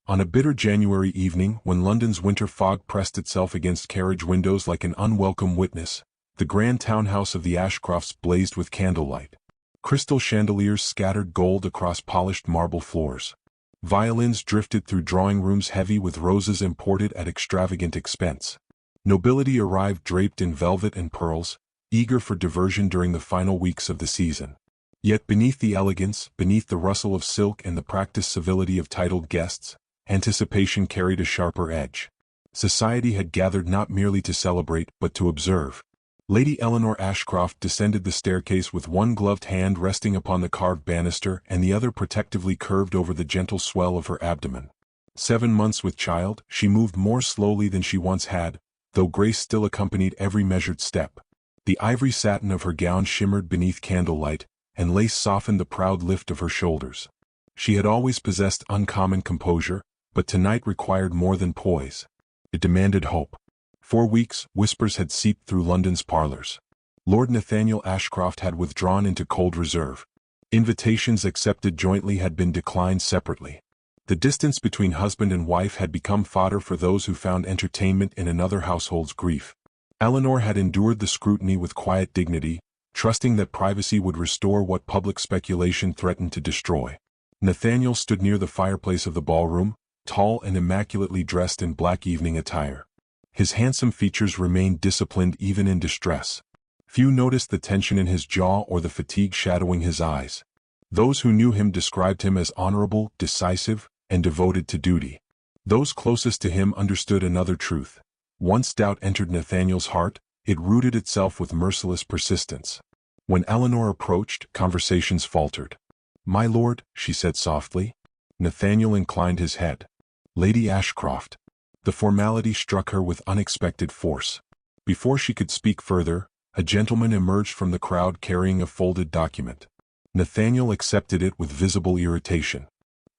On a bitter January evening, when London's winter fog pressed itself against carriage windows like an unwelcome witness, the grand townhouse of the Ashcrofts blazed with candlelight. Crystal chandeliers scattered gold across polished marble floors. Violins drifted through drawing rooms heavy with roses imported at extravagant expense. Nobility arrived draped in velvet and pearls, eager for diversion during the final weeks of the season. Yet beneath the elegance, beneath the rustle of silk and the practiced civility of titled guests, anticipation carried a sharper edge. Society had gathered not merely to celebrate, but to observe. Lady Eleanor Ashcroft descended the staircase with one gloved hand resting upon the carved banister and the other protectively curved over the gentle swell of her abdomen. 7 months with child, she moved more slowly than she once had, though grace still accompanied every measured step. The ivory satin of her gown shimmered beneath candlelight, and lace softened the proud lift of her shoulders. She had always possessed uncommon composure, but tonight required more than poise. It demanded hope. For weeks, whispers had seeped through London's parlors. Lord Nathaniel Ashcroft had withdrawn into cold reserve. Invitations accepted jointly had been declined separately. The distance between husband and wife had become fodder for those who found entertainment in another household's grief. Eleanor had endured the scrutiny with quiet dignity, trusting that privacy would restore what public speculation threatened to destroy. Nathaniel stood near the fireplace of the ballroom, tall and immaculately dressed in black evening attire. His handsome features remained disciplined even in distress. Few noticed the tension in his jaw or the fatigue shadowing his eyes. Those who knew him described him as honorable, decisive, and devoted to duty. Those closest to him understood another truth. Once doubt entered Nathaniel's heart, it rooted itself with merciless persistence. When Eleanor approached, conversations faltered. "My lord," she said softly. Nathaniel inclined his head. "Lady Ashcroft." The formality struck her with unexpected force. Before she could speak further, a gentleman emerged from the crowd carrying a folded document. Nathaniel accepted it with visible irritation.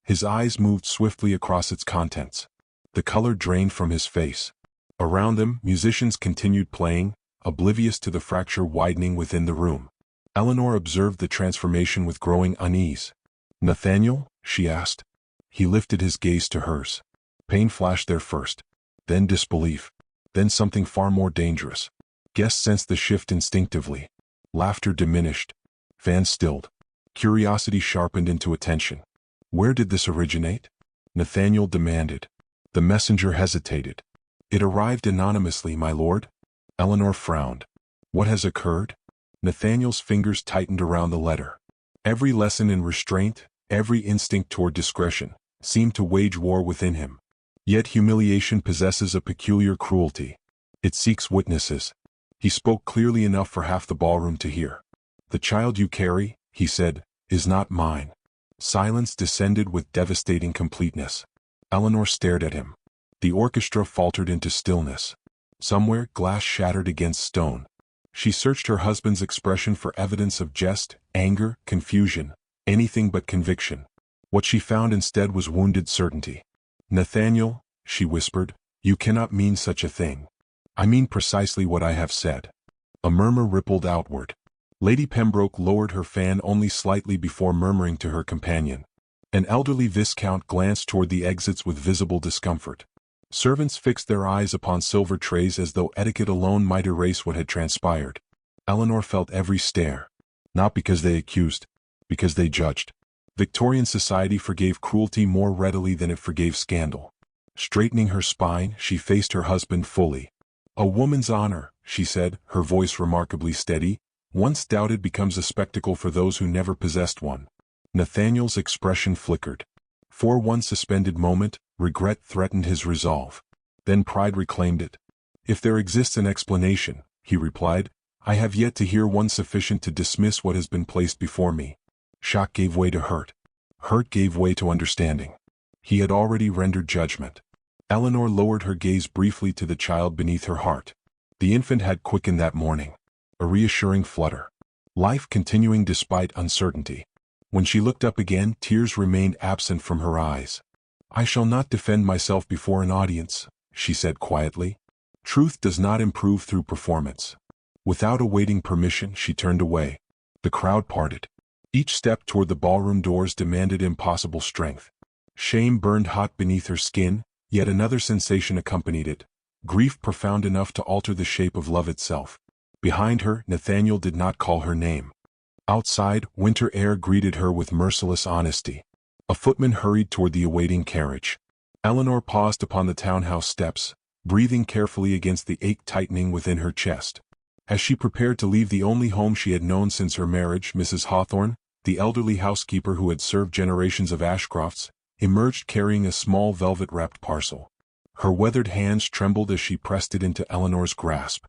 His eyes moved swiftly across its contents. The color drained from his face. Around them, musicians continued playing, oblivious to the fracture widening within the room. Eleanor observed the transformation with growing unease. "Nathaniel?" she asked. He lifted his gaze to hers. Pain flashed there first, then disbelief, then something far more dangerous. Guests sensed the shift instinctively. Laughter diminished. Fans stilled. Curiosity sharpened into attention. "Where did this originate?" Nathaniel demanded. The messenger hesitated. "It arrived anonymously, my lord." Eleanor frowned. "What has occurred?" Nathaniel's fingers tightened around the letter. Every lesson in restraint, every instinct toward discretion, seemed to wage war within him. Yet humiliation possesses a peculiar cruelty. It seeks witnesses. He spoke clearly enough for half the ballroom to hear. "The child you carry," he said, "is not mine." Silence descended with devastating completeness. Eleanor stared at him. The orchestra faltered into stillness. Somewhere, glass shattered against stone. She searched her husband's expression for evidence of jest, anger, confusion, anything but conviction. What she found instead was wounded certainty. "Nathaniel," she whispered, "you cannot mean such a thing." "I mean precisely what I have said." A murmur rippled outward. Lady Pembroke lowered her fan only slightly before murmuring to her companion. An elderly viscount glanced toward the exits with visible discomfort. Servants fixed their eyes upon silver trays as though etiquette alone might erase what had transpired. Eleanor felt every stare. Not because they accused, because they judged. Victorian society forgave cruelty more readily than it forgave scandal. Straightening her spine, she faced her husband fully. "A woman's honor," she said, her voice remarkably steady, "once doubted becomes a spectacle for those who never possessed one." Nathaniel's expression flickered. For one suspended moment, regret threatened his resolve. Then pride reclaimed it. "If there exists an explanation," he replied, "I have yet to hear one sufficient to dismiss what has been placed before me." Shock gave way to hurt. Hurt gave way to understanding. He had already rendered judgment. Eleanor lowered her gaze briefly to the child beneath her heart. The infant had quickened that morning. A reassuring flutter. Life continuing despite uncertainty. When she looked up again, tears remained absent from her eyes. "I shall not defend myself before an audience," she said quietly. "Truth does not improve through performance." Without awaiting permission, she turned away. The crowd parted. Each step toward the ballroom doors demanded impossible strength. Shame burned hot beneath her skin, yet another sensation accompanied it, grief profound enough to alter the shape of love itself. Behind her, Nathaniel did not call her name. Outside, winter air greeted her with merciless honesty. A footman hurried toward the awaiting carriage. Eleanor paused upon the townhouse steps, breathing carefully against the ache tightening within her chest. As she prepared to leave the only home she had known since her marriage, Mrs. Hawthorne, the elderly housekeeper who had served generations of Ashcrofts, emerged carrying a small velvet-wrapped parcel. Her weathered hands trembled as she pressed it into Eleanor's grasp.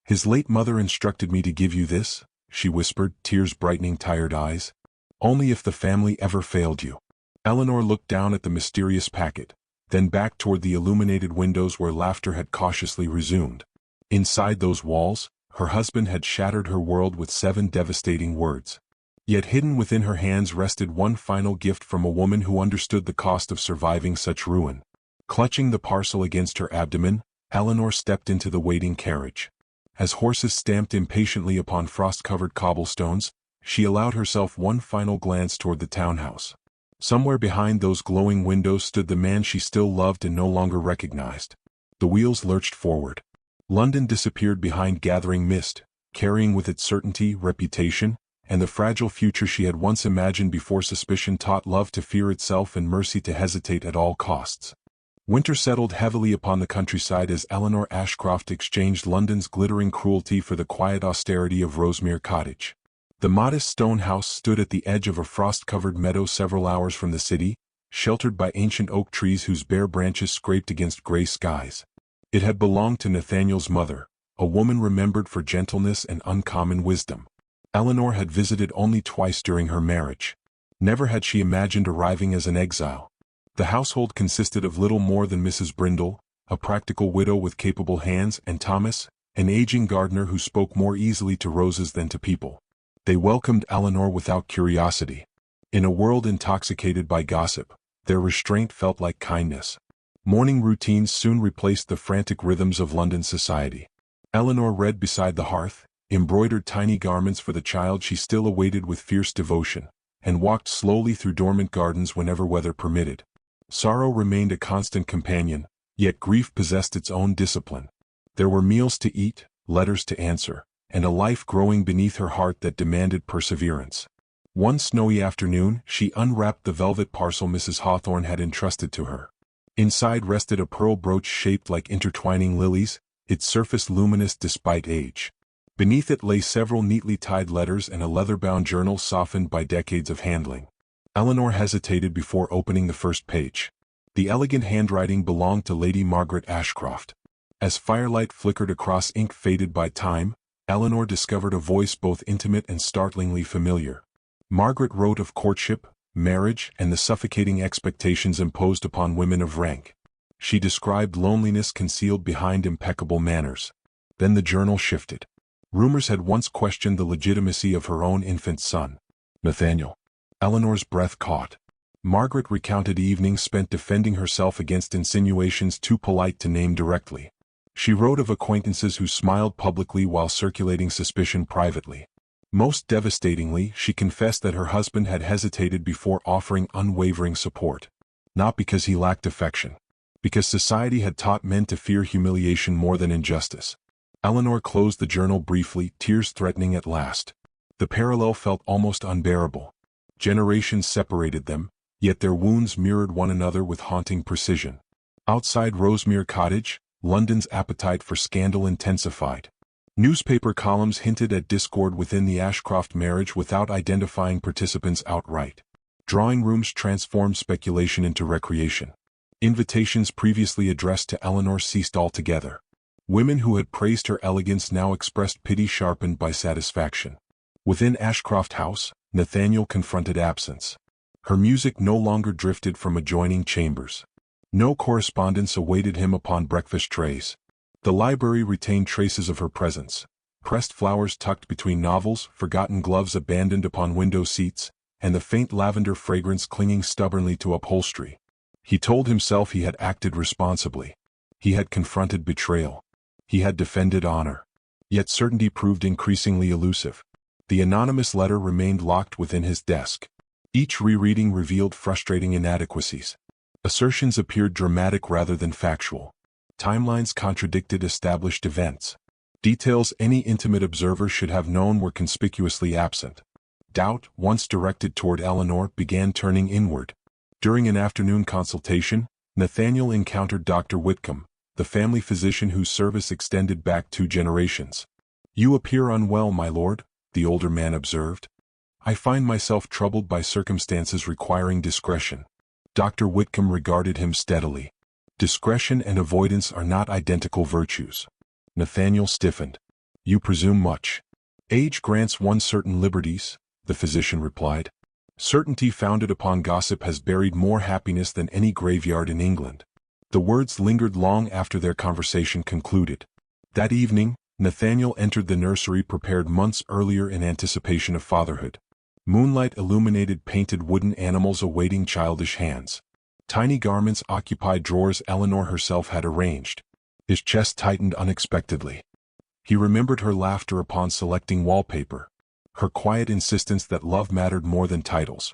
"His late mother instructed me to give you this," she whispered, tears brightening tired eyes. "Only if the family ever failed you." Eleanor looked down at the mysterious packet, then back toward the illuminated windows where laughter had cautiously resumed. Inside those walls, her husband had shattered her world with 7 devastating words. Yet hidden within her hands rested one final gift from a woman who understood the cost of surviving such ruin. Clutching the parcel against her abdomen, Eleanor stepped into the waiting carriage. As horses stamped impatiently upon frost-covered cobblestones, she allowed herself one final glance toward the townhouse. Somewhere behind those glowing windows stood the man she still loved and no longer recognized. The wheels lurched forward. London disappeared behind gathering mist, carrying with it certainty, reputation, and the fragile future she had once imagined before suspicion taught love to fear itself and mercy to hesitate at all costs. Winter settled heavily upon the countryside as Eleanor Ashcroft exchanged London's glittering cruelty for the quiet austerity of Rosemere Cottage. The modest stone house stood at the edge of a frost-covered meadow several hours from the city, sheltered by ancient oak trees whose bare branches scraped against gray skies. It had belonged to Nathaniel's mother, a woman remembered for gentleness and uncommon wisdom. Eleanor had visited only twice during her marriage. Never had she imagined arriving as an exile. The household consisted of little more than Mrs. Brindle, a practical widow with capable hands, and Thomas, an aging gardener who spoke more easily to roses than to people. They welcomed Eleanor without curiosity. In a world intoxicated by gossip, their restraint felt like kindness. Morning routines soon replaced the frantic rhythms of London society. Eleanor read beside the hearth, embroidered tiny garments for the child she still awaited with fierce devotion, and walked slowly through dormant gardens whenever weather permitted. Sorrow remained a constant companion, yet grief possessed its own discipline. There were meals to eat, letters to answer, and a life growing beneath her heart that demanded perseverance. One snowy afternoon, she unwrapped the velvet parcel Mrs. Hawthorne had entrusted to her. Inside rested a pearl brooch shaped like intertwining lilies, its surface luminous despite age. Beneath it lay several neatly tied letters and a leather-bound journal softened by decades of handling. Eleanor hesitated before opening the first page. The elegant handwriting belonged to Lady Margaret Ashcroft. As firelight flickered across ink faded by time, Eleanor discovered a voice both intimate and startlingly familiar. Margaret wrote of courtship, marriage, and the suffocating expectations imposed upon women of rank. She described loneliness concealed behind impeccable manners. Then the journal shifted. Rumors had once questioned the legitimacy of her own infant son, Nathaniel. Eleanor's breath caught. Margaret recounted evenings spent defending herself against insinuations too polite to name directly. She wrote of acquaintances who smiled publicly while circulating suspicion privately. Most devastatingly, she confessed that her husband had hesitated before offering unwavering support. Not because he lacked affection. Because society had taught men to fear humiliation more than injustice. Eleanor closed the journal briefly, tears threatening at last. The parallel felt almost unbearable. Generations separated them, yet their wounds mirrored one another with haunting precision. Outside Rosemere Cottage, London's appetite for scandal intensified. Newspaper columns hinted at discord within the Ashcroft marriage without identifying participants outright. Drawing rooms transformed speculation into recreation. Invitations previously addressed to Eleanor ceased altogether. Women who had praised her elegance now expressed pity sharpened by satisfaction. Within Ashcroft House, Nathaniel confronted absence. Her music no longer drifted from adjoining chambers. No correspondence awaited him upon breakfast trays. The library retained traces of her presence. Pressed flowers tucked between novels, forgotten gloves abandoned upon window seats, and the faint lavender fragrance clinging stubbornly to upholstery. He told himself he had acted responsibly. He had confronted betrayal. He had defended honor. Yet certainty proved increasingly elusive. The anonymous letter remained locked within his desk. Each rereading revealed frustrating inadequacies. Assertions appeared dramatic rather than factual. Timelines contradicted established events. Details any intimate observer should have known were conspicuously absent. Doubt, once directed toward Eleanor, began turning inward. During an afternoon consultation, Nathaniel encountered Dr. Whitcomb, the family physician whose service extended back 2 generations. "You appear unwell, my lord," the older man observed. "I find myself troubled by circumstances requiring discretion." Dr. Whitcomb regarded him steadily. "Discretion and avoidance are not identical virtues." Nathaniel stiffened. "You presume much." "Age grants one certain liberties," the physician replied. "Certainty founded upon gossip has buried more happiness than any graveyard in England." The words lingered long after their conversation concluded. That evening, Nathaniel entered the nursery prepared months earlier in anticipation of fatherhood. Moonlight illuminated painted wooden animals awaiting childish hands. Tiny garments occupied drawers Eleanor herself had arranged. His chest tightened unexpectedly. He remembered her laughter upon selecting wallpaper, her quiet insistence that love mattered more than titles,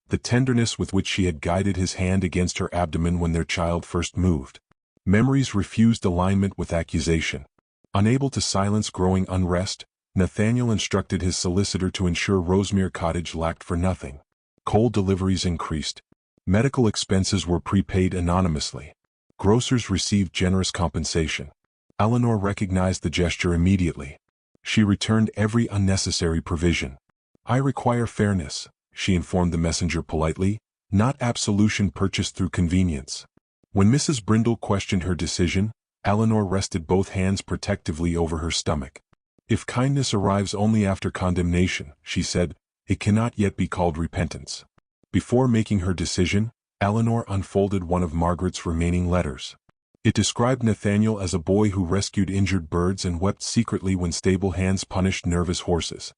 the tenderness with which she had guided his hand against her abdomen when their child first moved. Memories refused alignment with accusation. Unable to silence growing unrest, Nathaniel instructed his solicitor to ensure Rosemere Cottage lacked for nothing. Coal deliveries increased. Medical expenses were prepaid anonymously. Grocers received generous compensation. Eleanor recognized the gesture immediately. She returned every unnecessary provision. "I require fairness," she informed the messenger politely, "not absolution purchased through convenience." When Mrs. Brindle questioned her decision, Eleanor rested both hands protectively over her stomach. "If kindness arrives only after condemnation," she said, "it cannot yet be called repentance." Before making her decision, Eleanor unfolded one of Margaret's remaining letters. It described Nathaniel as a boy who rescued injured birds and wept secretly when stable hands punished nervous horses.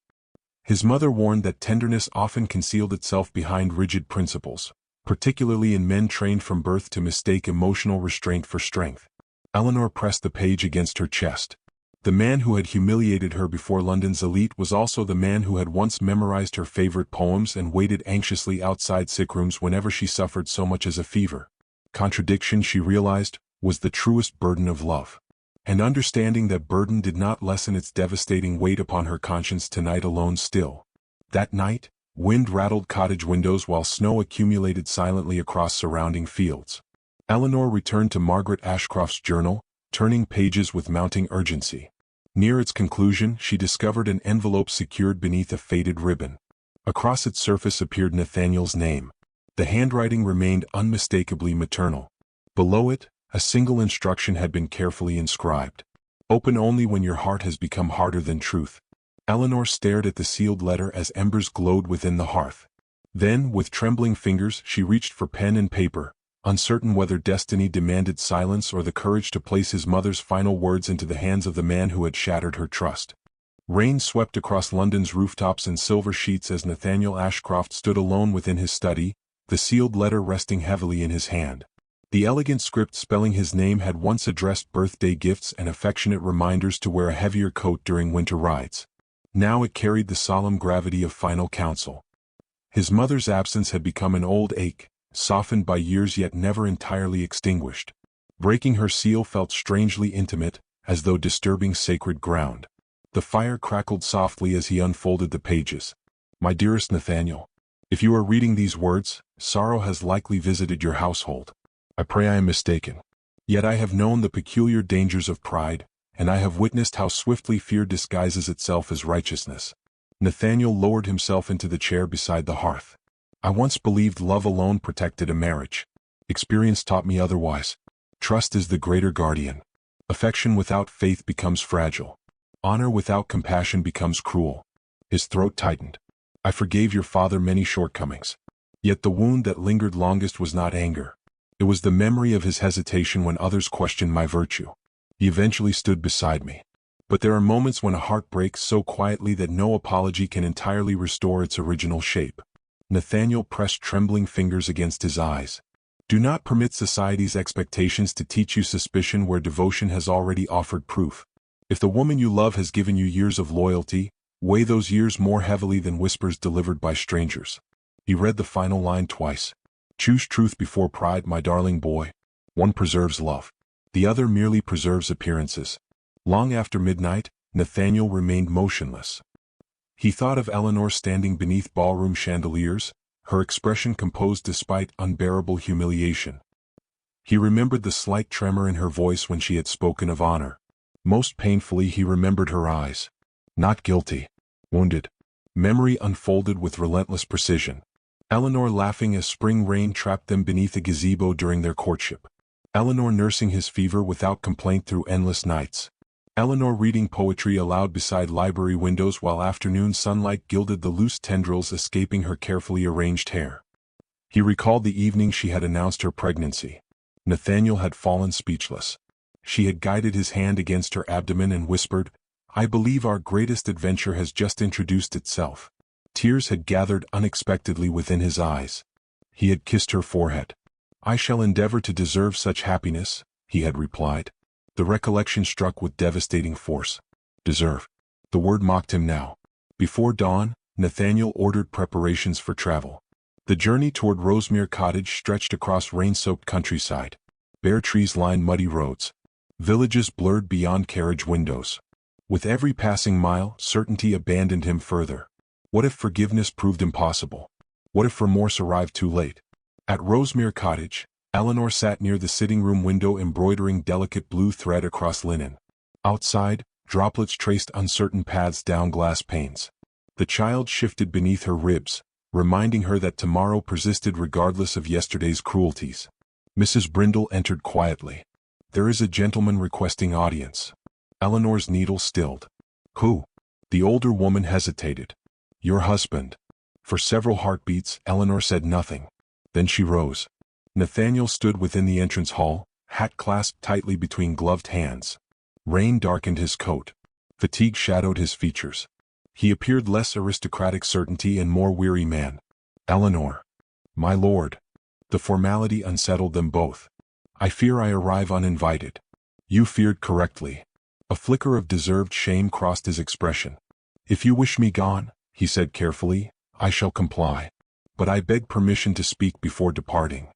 His mother warned that tenderness often concealed itself behind rigid principles, particularly in men trained from birth to mistake emotional restraint for strength. Eleanor pressed the page against her chest. The man who had humiliated her before London's elite was also the man who had once memorized her favorite poems and waited anxiously outside sick rooms whenever she suffered so much as a fever. Contradiction, she realized, was the truest burden of love. And understanding that burden did not lessen its devastating weight upon her conscience tonight alone still. That night, wind rattled cottage windows while snow accumulated silently across surrounding fields. Eleanor returned to Margaret Ashcroft's journal, turning pages with mounting urgency. Near its conclusion, she discovered an envelope secured beneath a faded ribbon. Across its surface appeared Nathaniel's name. The handwriting remained unmistakably maternal. Below it, a single instruction had been carefully inscribed. "Open only when your heart has become harder than truth." Eleanor stared at the sealed letter as embers glowed within the hearth. Then, with trembling fingers, she reached for pen and paper, uncertain whether destiny demanded silence or the courage to place his mother's final words into the hands of the man who had shattered her trust. Rain swept across London's rooftops in silver sheets as Nathaniel Ashcroft stood alone within his study, the sealed letter resting heavily in his hand. The elegant script spelling his name had once addressed birthday gifts and affectionate reminders to wear a heavier coat during winter rides. Now it carried the solemn gravity of final counsel. His mother's absence had become an old ache, softened by years yet never entirely extinguished. Breaking her seal felt strangely intimate, as though disturbing sacred ground. The fire crackled softly as he unfolded the pages. "My dearest Nathaniel, if you are reading these words, sorrow has likely visited your household. I pray I am mistaken. Yet I have known the peculiar dangers of pride, and I have witnessed how swiftly fear disguises itself as righteousness." Nathaniel lowered himself into the chair beside the hearth. "I once believed love alone protected a marriage. Experience taught me otherwise. Trust is the greater guardian. Affection without faith becomes fragile. Honor without compassion becomes cruel." His throat tightened. "I forgave your father many shortcomings. Yet the wound that lingered longest was not anger. It was the memory of his hesitation when others questioned my virtue. He eventually stood beside me. But there are moments when a heart breaks so quietly that no apology can entirely restore its original shape." Nathaniel pressed trembling fingers against his eyes. "Do not permit society's expectations to teach you suspicion where devotion has already offered proof. If the woman you love has given you years of loyalty, weigh those years more heavily than whispers delivered by strangers. He read the final line twice. Choose truth before pride, my darling boy. One preserves love. The other merely preserves appearances. Long after midnight, Nathaniel remained motionless. He thought of Eleanor standing beneath ballroom chandeliers, her expression composed despite unbearable humiliation. He remembered the slight tremor in her voice when she had spoken of honor. Most painfully he remembered her eyes. Not guilty. Wounded. Memory unfolded with relentless precision. Eleanor laughing as spring rain trapped them beneath a gazebo during their courtship. Eleanor nursing his fever without complaint through endless nights. Eleanor reading poetry aloud beside library windows while afternoon sunlight gilded the loose tendrils escaping her carefully arranged hair. He recalled the evening she had announced her pregnancy. Nathaniel had fallen speechless. She had guided his hand against her abdomen and whispered, "I believe our greatest adventure has just introduced itself." Tears had gathered unexpectedly within his eyes. He had kissed her forehead. "I shall endeavor to deserve such happiness," he had replied. The recollection struck with devastating force. Deserve. The word mocked him now. Before dawn, Nathaniel ordered preparations for travel. The journey toward Rosemere Cottage stretched across rain-soaked countryside. Bare trees lined muddy roads. Villages blurred beyond carriage windows. With every passing mile, certainty abandoned him further. What if forgiveness proved impossible? What if remorse arrived too late? At Rosemere Cottage, Eleanor sat near the sitting-room window embroidering delicate blue thread across linen. Outside, droplets traced uncertain paths down glass panes. The child shifted beneath her ribs, reminding her that tomorrow persisted regardless of yesterday's cruelties. Mrs. Brindle entered quietly. "There is a gentleman requesting audience." Eleanor's needle stilled. "Who?" The older woman hesitated. "Your husband." For several heartbeats, Eleanor said nothing. Then she rose. Nathaniel stood within the entrance hall, hat clasped tightly between gloved hands. Rain darkened his coat. Fatigue shadowed his features. He appeared less aristocratic certainty and more weary man. "Eleanor." "My lord." The formality unsettled them both. "I fear I arrive uninvited." "You feared correctly." A flicker of deserved shame crossed his expression. "If you wish me gone," he said carefully, "I shall comply. But I beg permission to speak before departing."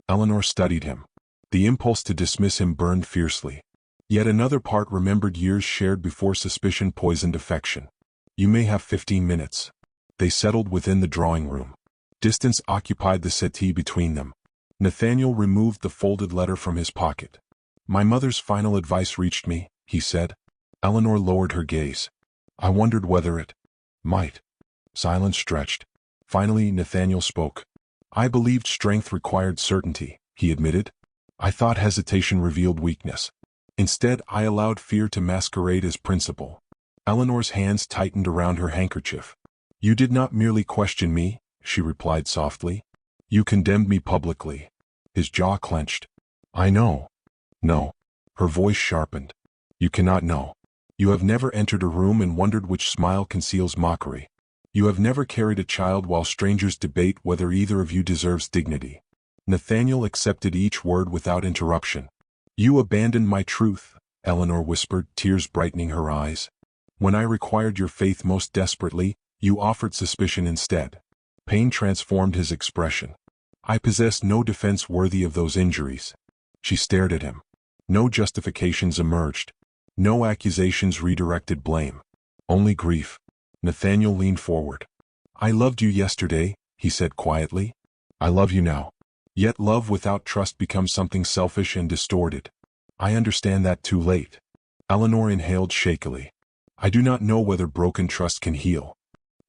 Eleanor studied him. The impulse to dismiss him burned fiercely. Yet another part remembered years shared before suspicion poisoned affection. "You may have 15 minutes. They settled within the drawing room. Distance occupied the settee between them. Nathaniel removed the folded letter from his pocket. "My mother's final advice reached me," he said. Eleanor lowered her gaze. "I wondered whether it might." Silence stretched. Finally, Nathaniel spoke. "I believed strength required certainty," he admitted. "I thought hesitation revealed weakness. Instead, I allowed fear to masquerade as principle." Eleanor's hands tightened around her handkerchief. "You did not merely question me," she replied softly. "You condemned me publicly." His jaw clenched. "I know." "No." Her voice sharpened. "You cannot know. You have never entered a room and wondered which smile conceals mockery. You have never carried a child while strangers debate whether either of you deserves dignity." Nathaniel accepted each word without interruption. "You abandoned my truth," Eleanor whispered, tears brightening her eyes. "When I required your faith most desperately, you offered suspicion instead." Pain transformed his expression. "I possess no defense worthy of those injuries." She stared at him. No justifications emerged. No accusations redirected blame. Only grief. Nathaniel leaned forward. "I loved you yesterday," he said quietly. "I love you now. Yet love without trust becomes something selfish and distorted. I understand that too late." Eleanor inhaled shakily. "I do not know whether broken trust can heal."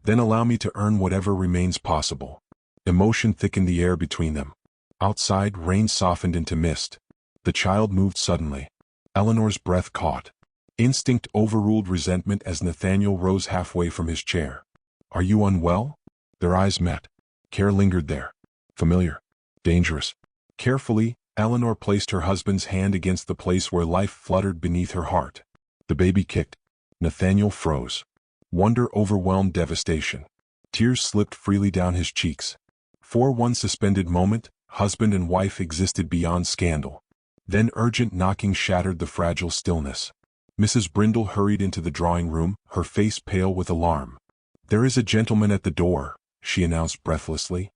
"Then allow me to earn whatever remains possible." Emotion thickened the air between them. Outside, rain softened into mist. The child moved suddenly. Eleanor's breath caught. Instinct overruled resentment as Nathaniel rose halfway from his chair. "Are you unwell?" Their eyes met. Care lingered there. Familiar. Dangerous. Carefully, Eleanor placed her husband's hand against the place where life fluttered beneath her heart. The baby kicked. Nathaniel froze. Wonder overwhelmed devastation. Tears slipped freely down his cheeks. For one suspended moment, husband and wife existed beyond scandal. Then urgent knocking shattered the fragile stillness. Mrs. Brindle hurried into the drawing room, her face pale with alarm. "There is a gentleman at the door," she announced breathlessly.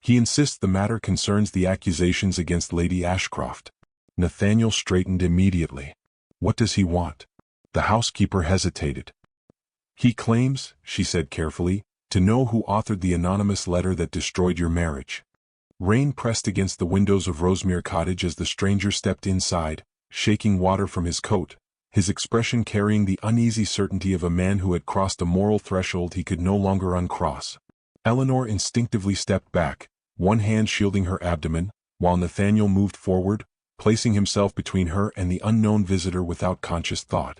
He insists the matter concerns the accusations against Lady Ashcroft. Nathaniel straightened immediately. What does he want? The housekeeper hesitated. He claims, she said carefully, to know who authored the anonymous letter that destroyed your marriage. Rain pressed against the windows of Rosemere Cottage as the stranger stepped inside, shaking water from his coat, his expression carrying the uneasy certainty of a man who had crossed a moral threshold he could no longer uncross. Eleanor instinctively stepped back, one hand shielding her abdomen, while Nathaniel moved forward, placing himself between her and the unknown visitor without conscious thought.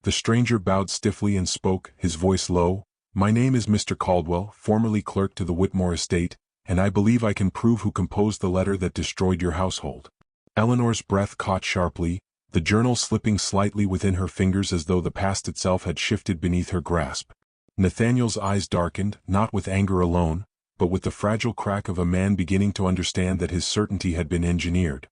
The stranger bowed stiffly and spoke, his voice low. My name is Mr. Caldwell, formerly clerk to the Whitmore estate, and I believe I can prove who composed the letter that destroyed your household. Eleanor's breath caught sharply, the journal slipping slightly within her fingers as though the past itself had shifted beneath her grasp. Nathaniel's eyes darkened, not with anger alone, but with the fragile crack of a man beginning to understand that his certainty had been engineered.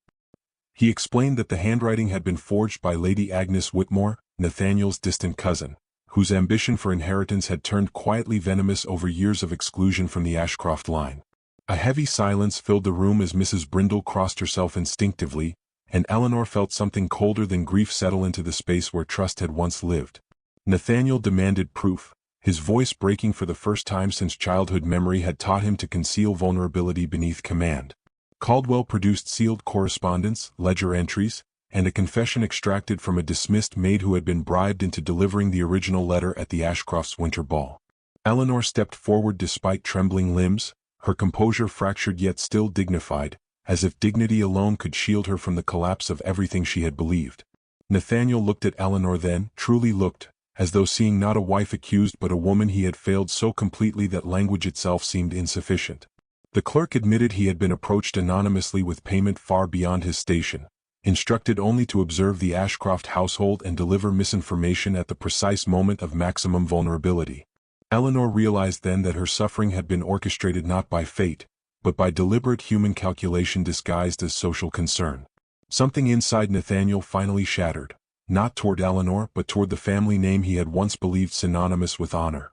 He explained that the handwriting had been forged by Lady Agnes Whitmore, Nathaniel's distant cousin, whose ambition for inheritance had turned quietly venomous over years of exclusion from the Ashcroft line. A heavy silence filled the room as Mrs. Brindle crossed herself instinctively, and Eleanor felt something colder than grief settle into the space where trust had once lived. Nathaniel demanded proof, his voice breaking for the first time since childhood memory had taught him to conceal vulnerability beneath command. Caldwell produced sealed correspondence, ledger entries, and a confession extracted from a dismissed maid who had been bribed into delivering the original letter at the Ashcrofts' winter ball. Eleanor stepped forward despite trembling limbs, her composure fractured yet still dignified, as if dignity alone could shield her from the collapse of everything she had believed. Nathaniel looked at Eleanor then, truly looked, as though seeing not a wife accused but a woman he had failed so completely that language itself seemed insufficient. The clerk admitted he had been approached anonymously with payment far beyond his station, instructed only to observe the Ashcroft household and deliver misinformation at the precise moment of maximum vulnerability. Eleanor realized then that her suffering had been orchestrated not by fate, but by deliberate human calculation disguised as social concern. Something inside Nathaniel finally shattered, not toward Eleanor but toward the family name he had once believed synonymous with honor.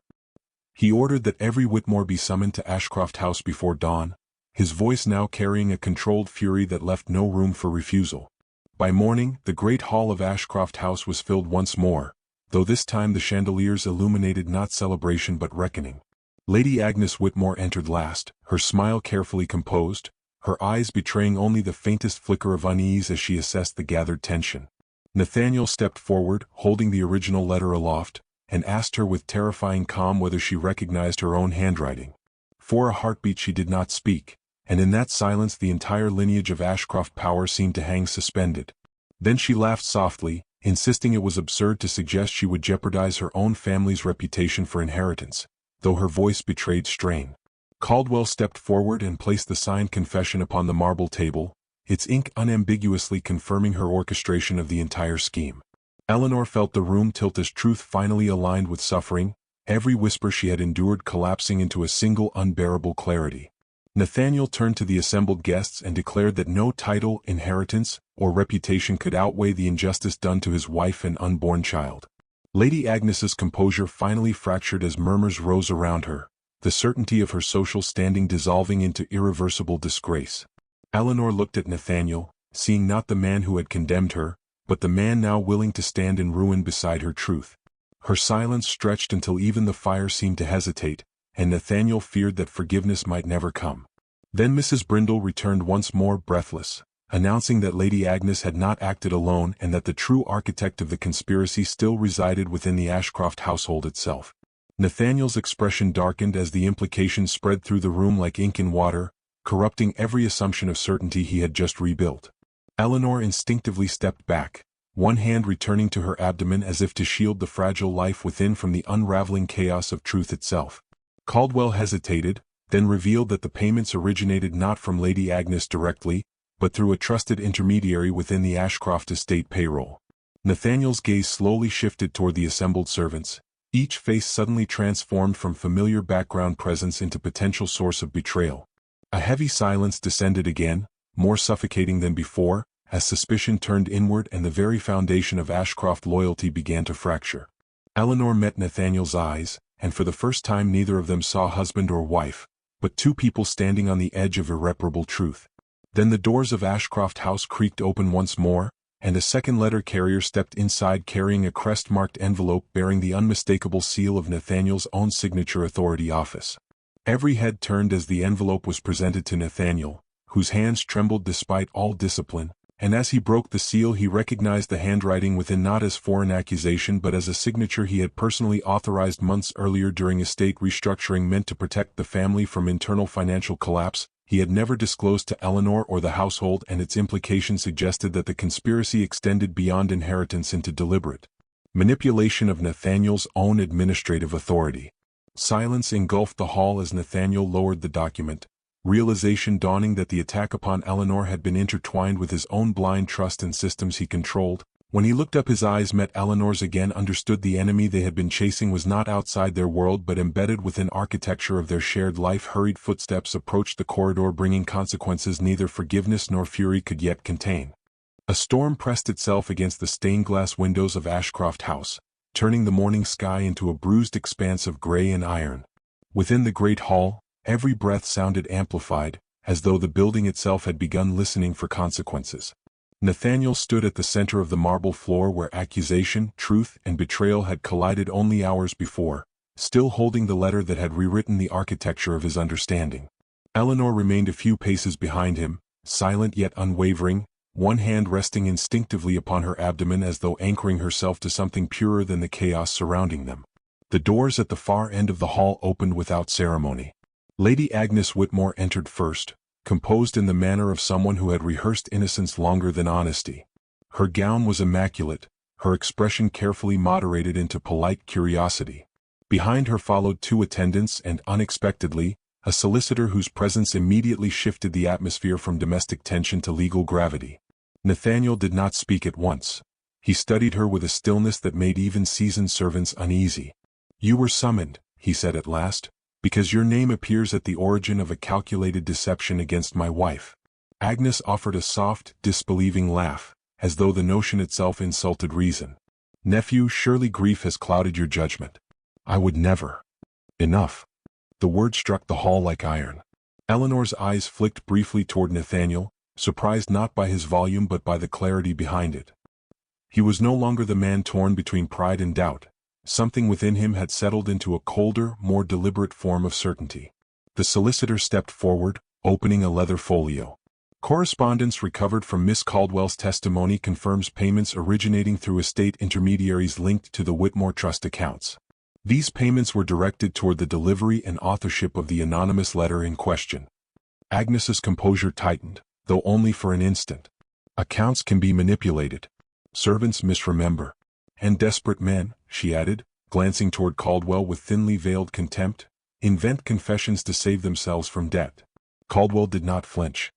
He ordered that every Whitmore be summoned to Ashcroft House before dawn, his voice now carrying a controlled fury that left no room for refusal. By morning, the great hall of Ashcroft House was filled once more, though this time the chandeliers illuminated not celebration but reckoning. Lady Agnes Whitmore entered last, her smile carefully composed, her eyes betraying only the faintest flicker of unease as she assessed the gathered tension. Nathaniel stepped forward, holding the original letter aloft, and asked her with terrifying calm whether she recognized her own handwriting. For a heartbeat she did not speak, and in that silence the entire lineage of Ashcroft power seemed to hang suspended. Then she laughed softly, insisting it was absurd to suggest she would jeopardize her own family's reputation for inheritance, though her voice betrayed strain. Caldwell stepped forward and placed the signed confession upon the marble table, its ink unambiguously confirming her orchestration of the entire scheme. Eleanor felt the room tilt as truth finally aligned with suffering, every whisper she had endured collapsing into a single unbearable clarity. Nathaniel turned to the assembled guests and declared that no title, inheritance, or reputation could outweigh the injustice done to his wife and unborn child. Lady Agnes's composure finally fractured as murmurs rose around her, the certainty of her social standing dissolving into irreversible disgrace. Eleanor looked at Nathaniel, seeing not the man who had condemned her, but the man now willing to stand in ruin beside her truth. Her silence stretched until even the fire seemed to hesitate, and Nathaniel feared that forgiveness might never come. Then Mrs. Brindle returned once more breathless, announcing that Lady Agnes had not acted alone and that the true architect of the conspiracy still resided within the Ashcroft household itself. Nathaniel's expression darkened as the implication spread through the room like ink in water, corrupting every assumption of certainty he had just rebuilt. Eleanor instinctively stepped back, one hand returning to her abdomen as if to shield the fragile life within from the unraveling chaos of truth itself. Caldwell hesitated, then revealed that the payments originated not from Lady Agnes directly, but through a trusted intermediary within the Ashcroft estate payroll. Nathaniel's gaze slowly shifted toward the assembled servants, each face suddenly transformed from familiar background presence into potential source of betrayal. A heavy silence descended again, more suffocating than before, as suspicion turned inward and the very foundation of Ashcroft loyalty began to fracture. Eleanor met Nathaniel's eyes, and for the first time neither of them saw husband or wife, but two people standing on the edge of irreparable truth. Then the doors of Ashcroft House creaked open once more, and a second letter carrier stepped inside carrying a crest-marked envelope bearing the unmistakable seal of Nathaniel's own signature authority office. Every head turned as the envelope was presented to Nathaniel, whose hands trembled despite all discipline, and as he broke the seal he recognized the handwriting within not as foreign accusation but as a signature he had personally authorized months earlier during estate restructuring meant to protect the family from internal financial collapse. He had never disclosed to Eleanor or the household, and its implication suggested that the conspiracy extended beyond inheritance into deliberate manipulation of Nathaniel's own administrative authority. Silence engulfed the hall as Nathaniel lowered the document, realization dawning that the attack upon Eleanor had been intertwined with his own blind trust in systems he controlled. When he looked up his eyes met Eleanor's again, understood the enemy they had been chasing was not outside their world but embedded within architecture of their shared life. Hurried footsteps approached the corridor bringing consequences neither forgiveness nor fury could yet contain. A storm pressed itself against the stained-glass windows of Ashcroft House, turning the morning sky into a bruised expanse of gray and iron. Within the great hall, every breath sounded amplified, as though the building itself had begun listening for consequences. Nathaniel stood at the center of the marble floor where accusation, truth, and betrayal had collided only hours before, still holding the letter that had rewritten the architecture of his understanding. Eleanor remained a few paces behind him, silent yet unwavering, one hand resting instinctively upon her abdomen as though anchoring herself to something purer than the chaos surrounding them. The doors at the far end of the hall opened without ceremony. Lady Agnes Whitmore entered first, composed in the manner of someone who had rehearsed innocence longer than honesty. Her gown was immaculate, her expression carefully moderated into polite curiosity. Behind her followed two attendants and, unexpectedly, a solicitor whose presence immediately shifted the atmosphere from domestic tension to legal gravity. Nathaniel did not speak at once. He studied her with a stillness that made even seasoned servants uneasy. "You were summoned," he said at last, "because your name appears at the origin of a calculated deception against my wife." Agnes offered a soft, disbelieving laugh, as though the notion itself insulted reason. "Nephew, surely grief has clouded your judgment." "I would never." "Enough." The word struck the hall like iron. Eleanor's eyes flicked briefly toward Nathaniel, surprised not by his volume but by the clarity behind it. He was no longer the man torn between pride and doubt. Something within him had settled into a colder, more deliberate form of certainty. The solicitor stepped forward, opening a leather folio. "Correspondence recovered from Miss Caldwell's testimony confirms payments originating through estate intermediaries linked to the Whitmore Trust accounts. These payments were directed toward the delivery and authorship of the anonymous letter in question." Agnes's composure tightened, though only for an instant. "Accounts can be manipulated. Servants misremember. And desperate men," she added, glancing toward Caldwell with thinly veiled contempt, "invent confessions to save themselves from debt." Caldwell did not flinch.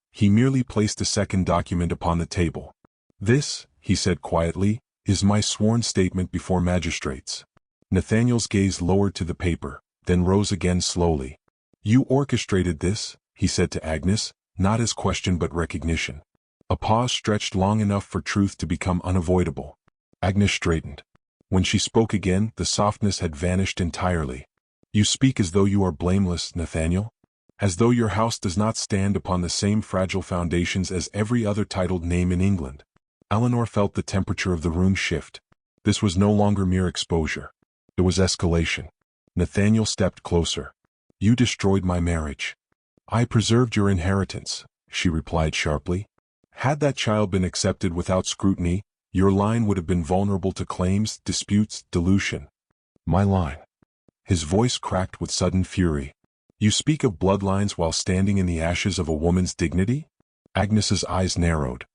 He merely placed a second document upon the table. "This," he said quietly, "is my sworn statement before magistrates." Nathaniel's gaze lowered to the paper, then rose again slowly. "You orchestrated this," he said to Agnes, not as question but recognition. A pause stretched long enough for truth to become unavoidable. Agnes straightened. When she spoke again, the softness had vanished entirely. "You speak as though you are blameless, Nathaniel. As though your house does not stand upon the same fragile foundations as every other titled name in England." Eleanor felt the temperature of the room shift. This was no longer mere exposure. It was escalation. Nathaniel stepped closer. "You destroyed my marriage." "I preserved your inheritance," she replied sharply. "Had that child been accepted without scrutiny, your line would have been vulnerable to claims, disputes, dilution." "My line?" His voice cracked with sudden fury. "You speak of bloodlines while standing in the ashes of a woman's dignity?" Agnes's eyes narrowed.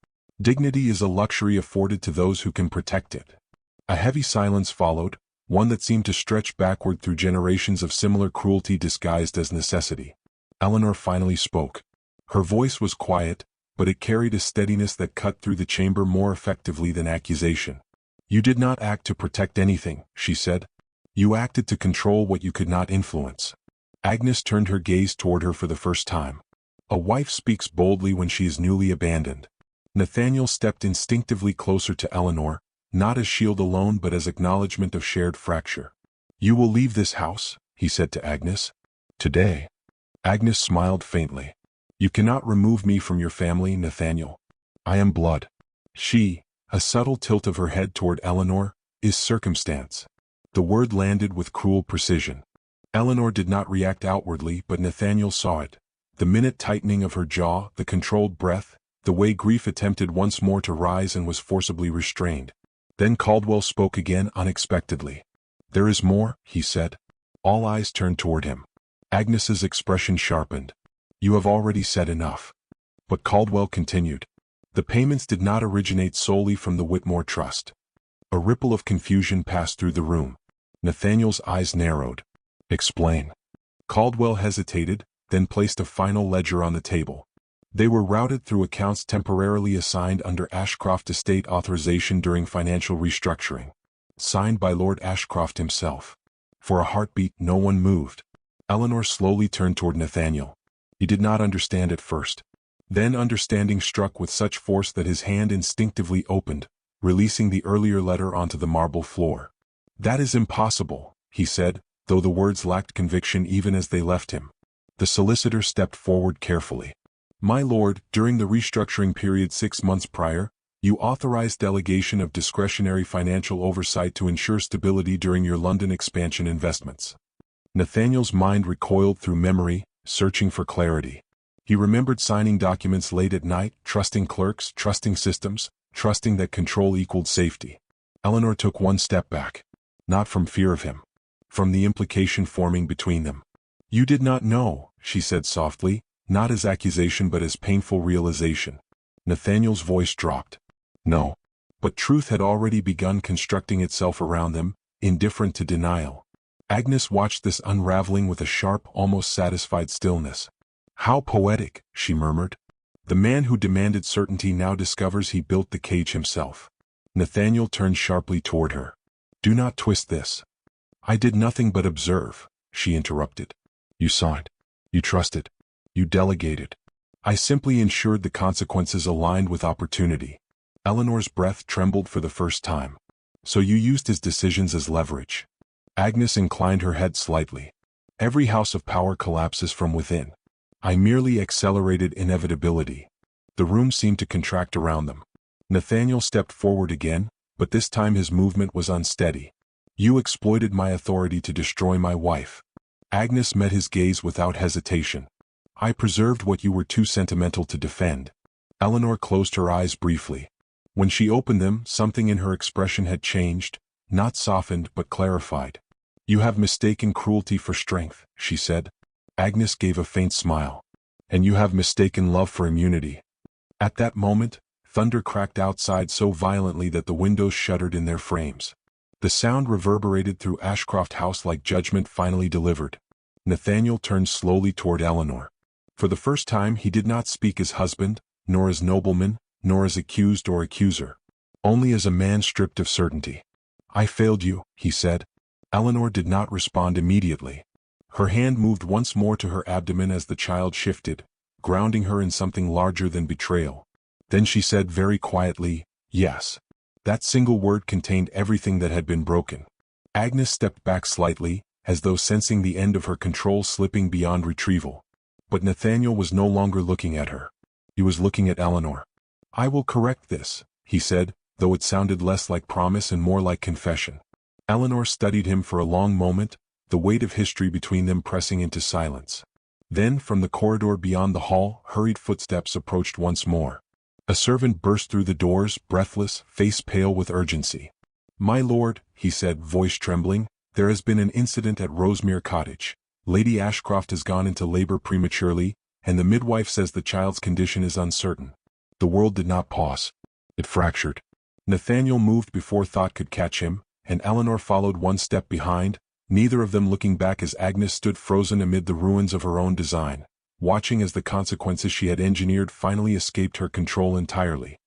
"Dignity is a luxury afforded to those who can protect it." A heavy silence followed, one that seemed to stretch backward through generations of similar cruelty disguised as necessity. Eleanor finally spoke. Her voice was quiet, but it carried a steadiness that cut through the chamber more effectively than accusation. "You did not act to protect anything," she said. "You acted to control what you could not influence." Agnes turned her gaze toward her for the first time. A wife speaks boldly when she is newly abandoned. Nathaniel stepped instinctively closer to Eleanor, not as shield alone but as acknowledgement of shared fracture. "You will leave this house," he said to Agnes. "Today." Agnes smiled faintly. You cannot remove me from your family, Nathaniel. I am blood. She, a subtle tilt of her head toward Eleanor, is circumstance. The word landed with cruel precision. Eleanor did not react outwardly, but Nathaniel saw it. The minute tightening of her jaw, the controlled breath, the way grief attempted once more to rise and was forcibly restrained. Then Caldwell spoke again unexpectedly. There is more, he said. All eyes turned toward him. Agnes's expression sharpened. You have already said enough. But Caldwell continued. The payments did not originate solely from the Whitmore Trust. A ripple of confusion passed through the room. Nathaniel's eyes narrowed. Explain. Caldwell hesitated, then placed a final ledger on the table. They were routed through accounts temporarily assigned under Ashcroft estate authorization during financial restructuring. Signed by Lord Ashcroft himself. For a heartbeat, no one moved. Eleanor slowly turned toward Nathaniel. He did not understand at first. Then understanding struck with such force that his hand instinctively opened, releasing the earlier letter onto the marble floor. That is impossible, he said, though the words lacked conviction even as they left him. The solicitor stepped forward carefully. My lord, during the restructuring period 6 months prior, you authorized delegation of discretionary financial oversight to ensure stability during your London expansion investments. Nathaniel's mind recoiled through memory, searching for clarity. He remembered signing documents late at night, trusting clerks, trusting systems, trusting that control equaled safety. Eleanor took one step back. Not from fear of him. From the implication forming between them. You did not know, she said softly, not as accusation but as painful realization. Nathaniel's voice dropped. No. But truth had already begun constructing itself around them, indifferent to denial. Agnes watched this unraveling with a sharp, almost satisfied stillness. How poetic, she murmured. The man who demanded certainty now discovers he built the cage himself. Nathaniel turned sharply toward her. Do not twist this. I did nothing but observe, she interrupted. You saw it. You trusted. You delegated. I simply ensured the consequences aligned with opportunity. Eleanor's breath trembled for the first time. So you used his decisions as leverage. Agnes inclined her head slightly. Every house of power collapses from within. I merely accelerated inevitability. The room seemed to contract around them. Nathaniel stepped forward again, but this time his movement was unsteady. You exploited my authority to destroy my wife. Agnes met his gaze without hesitation. I preserved what you were too sentimental to defend. Eleanor closed her eyes briefly. When she opened them, something in her expression had changed, not softened but clarified. You have mistaken cruelty for strength, she said. Agnes gave a faint smile. And you have mistaken love for immunity. At that moment, thunder cracked outside so violently that the windows shuddered in their frames. The sound reverberated through Ashcroft House like judgment finally delivered. Nathaniel turned slowly toward Eleanor. For the first time he did not speak as husband, nor as nobleman, nor as accused or accuser. Only as a man stripped of certainty. I failed you, he said. Eleanor did not respond immediately. Her hand moved once more to her abdomen as the child shifted, grounding her in something larger than betrayal. Then she said very quietly, yes. That single word contained everything that had been broken. Agnes stepped back slightly, as though sensing the end of her control slipping beyond retrieval. But Nathaniel was no longer looking at her. He was looking at Eleanor. I will correct this, he said, though it sounded less like promise and more like confession. Eleanor studied him for a long moment, the weight of history between them pressing into silence. Then, from the corridor beyond the hall, hurried footsteps approached once more. A servant burst through the doors, breathless, face pale with urgency. My lord, he said, voice trembling, there has been an incident at Rosemere Cottage. Lady Ashcroft has gone into labor prematurely, and the midwife says the child's condition is uncertain. The world did not pause. It fractured. Nathaniel moved before thought could catch him, and Eleanor followed one step behind, neither of them looking back as Agnes stood frozen amid the ruins of her own design, watching as the consequences she had engineered finally escaped her control entirely.